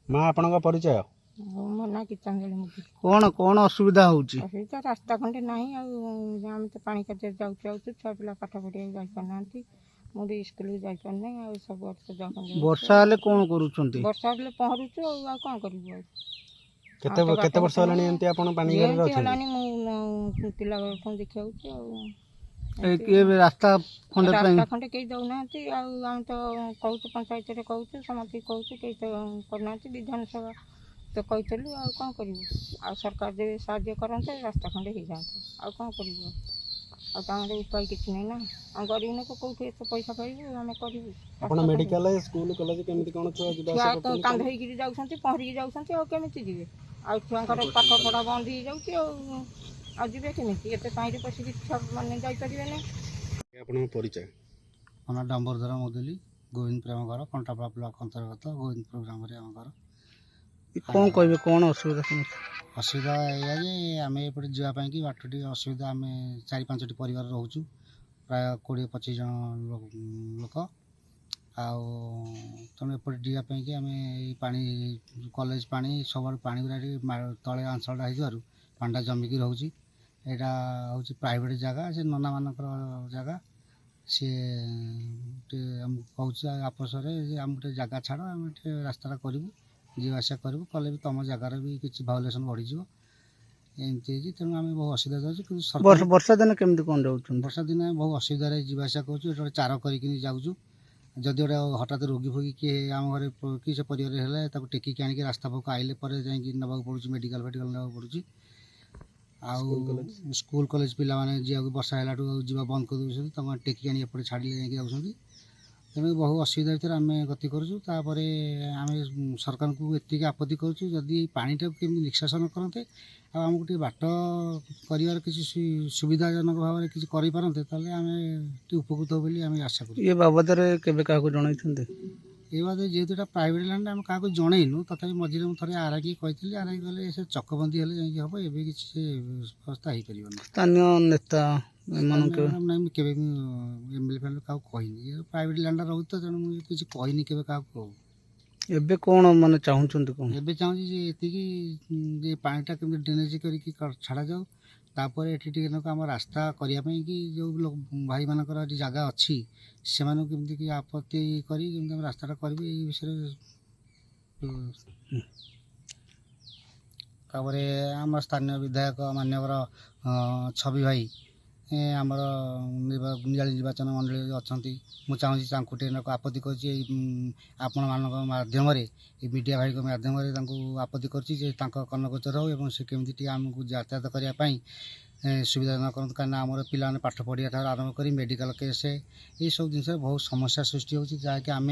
माँ आपन परिचय मो ना गीतांजलि मुखी। कौन कौन असुविधा होउची? असुविधा रास्ता खंडे नहीं आम तो पानी कदे जाऊँ छुआ पिला पाठ पढ़िया जाना मुझे स्कूल जापारना आ सब वर्षा हेले कौन करूछंती? वर्षा हेल्ले पहरुचु आ कौन करू केते वर्ष होलानी एंती आपन पानी घर रे अछन? मु पिला देखा ए रास्ता खंडे रास्ता खंडे कई दौना आम तो कहूँ पंचायत कहूँ समाधि कहूँ कई तो करना विधानसभा तो कहलु आ कौन करूँ आ सरकार जब साहाଯ୍य करते रास्ता खंडे हो जाता आ कौन करूँ आम उपाय किसी नहीं ना आ गरीब लोक कौट एत पैसा पाइबू आम करूँ आपन मेडिकल स्कूल कॉलेज केमिति कोन छुआ छुआ कांध होकर जाऊँ पहरिकी जाऊँ केमी जी आ छुआर पाठ पढ़ा बंद हो जाऊँ आजे केमी एत पानी पशिक छुआ मैंने जापारे आपन परिचय हमारा डम्बरधर मुदुली गोविंद प्रेम घर कंटापड़ा ब्लॉक अंतर्गत गोविंदपुर ग्राम आम कौन कहे कौन असुविधा असुविधा या आम एपटे जावाई कि बाट टी असुविधा आम 4-5टी परिवार रोचु प्राय 20-25 जन लोक तेणु एपटे जावाई कि आम पा कॉलेज पानी सब पानी गुरा तले आंचलटा हो पांडा जमिकी रोचे यहाँ हूँ प्राइवेट जगह से नना मान जगह सी कहूँ आपस आम गोटे जगह छाड़ आम रास्ता करूँ जीवासा करूँ कले भी तुम जगार भी किसी भाउलेसन बढ़ीज एमती तेणु आम बहुत असुविधा जाऊँ वर्षा दिन केमती कौन जाऊँ वर्षा दिन बहुत असुविधा जीवासा करूँ चार करके जाऊँ जदि गोटे हठात रोगी फोगी किए आम घर कि से परिवार टेकिक आनिक रास्ता पाक आइले जाकि नवाक पड़ू मेडिकल फेडिकल नवाक पड़ू आउ स्कूल कॉलेज पिला माने जी वर्षा है जीवा बंद कर दूसरी तुम टेकिक आनी एपटे छाड़े जाऊँ तेणु बहुत असुविधा भर आम गति करुँ आम सरकार को एतिक आपत्ति करुँ जदि पानीटा केमी निष्कासन करते आमको टे बाट कर किसी सुविधाजनक भाव में किसी करते आम उपकृत हो आम आशा करूँ ये बाबद क्या जन ये बात जेहेतु यहाँ प्राइवेट लैंड आम क्या जनईनु तथा मझे मुझे आर की कही आर आई गले से चकबंदी हेल्ले हम एवं किसी व्यवस्था हो पार स्थानीय नेता केवे एमएलए फैमिली क्या कहनी प्राइवेट लैंड रोज तो तेणु मुझे किसी कहनी के एबे कौन माने चाहूचंती कौन एबे चाहूची जे एतिकी पानीटा केमि ड्रेनेज करिकी छाड़ा जाऊ तापर एठी टिके नक हम रास्ता करिया पई कि जो लोग भाई मानकर जगह अच्छी से केमती कि आपत्ति करी केमती हम रास्ताटा करबे ए विषय तापर आम स्थानीय विधायक मान्यवर छवि भाई आमर निजाली निर्वाचन मंडली अच्छा मुझे चाहूँ आपत्ति आपण माध्यम मीडिया भाई माध्यम आपत्ति करनगोचर हो से केमती आमको यातायात करने सुविधा न कर कहीं आम पाने पाठ पढ़िया ठार आरंभ कर मेडिकल केस ये सब जिन बहुत समस्या सृष्टि हो जहाँकि आम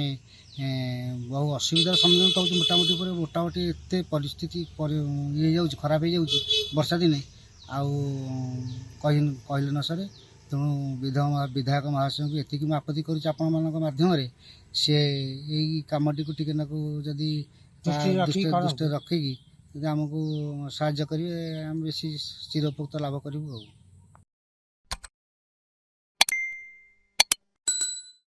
बहुत असुविधार सम्मुखीन कहूँ मोटामोटी मोटामोटी एत परिस्थिति ये खराब हो वर्षा दिने आउ कहले न सर तेणु विधायक महाशय को एति आपत्ति करध्यम सी यही कमटी को टिके जदि दृष्टि रखिकी आमको साहाय्य करेंगे आम बेसी चिर उपकृत लाभ करूँ।